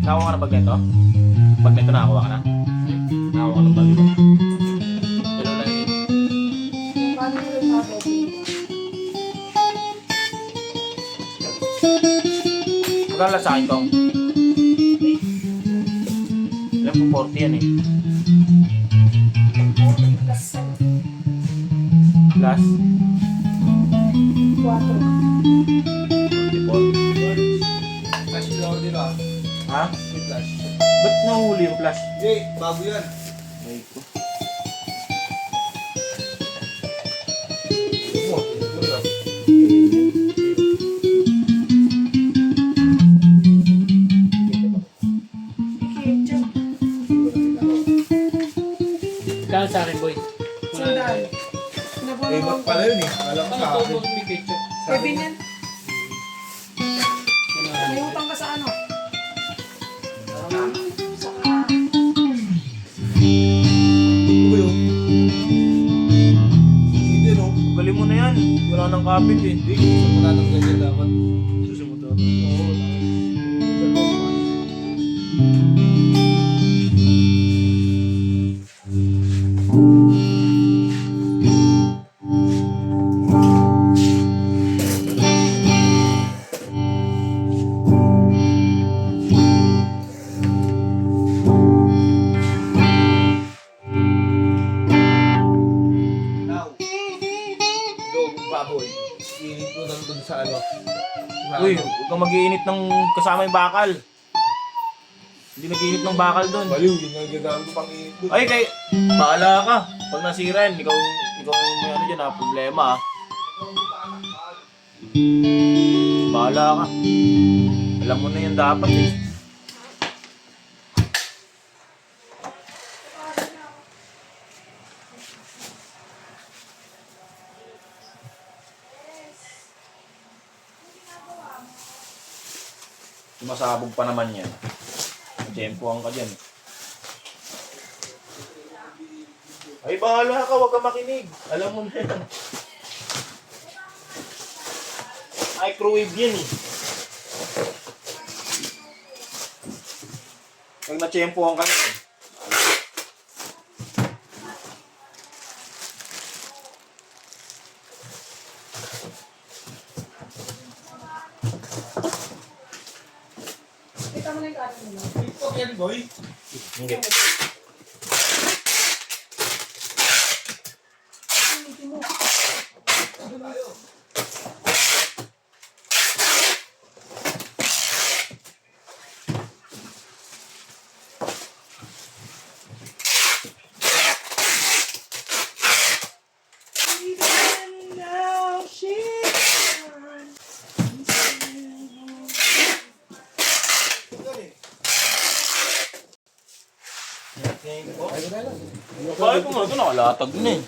Nakakuha ka na bag nito? Bag nito nakakuha ka na? Nakakuha ka ng bag nito? Hello lang yun. Paano mo rin sabi? Magkala sa akin tong. Alam ko 40 yan eh. Plus? 4. 44. Flash floor dito ah. Ha? May flash. Ba't nahuli yung plus? Hindi, bago yan. May ko. Kaya sa akin, boy. Sandal. Remote pala yun eh. Alam ko sa akin. May ketchup. Kevin yan. May utang ka sa ano? Sa Ano ba yun? Hindi no? Galing mo na yan. Wala nang kapit eh. Hindi, gusto mo tatanggal yan dapat. Susunod to. Oo, now, dog baboy. Init mo lang dun sa ano. Sa Uy, ano. huwag kang mag-iinit ng kasama yung bakal. Hindi nag-iinit ng bakal doon. Baliw, yun ang gagamit ko pang init dun. Ay, bahala ka. Pag nasira yan, ikaw yung may ano dyan ha, problema ha. Bahala ka. Alam mo na yan dapat eh. Sumasabog pa naman yan. Tempohan ka dyan. Ay, bahala ka. Huwag ka makinig. Alam mo na yan. Microwave yan eh. Pag na-tempohan ka na eh. Kita mo na yung kanin mo. TikTok yan, boy. Hindi. Bakit mo na ito nakalatag na eh.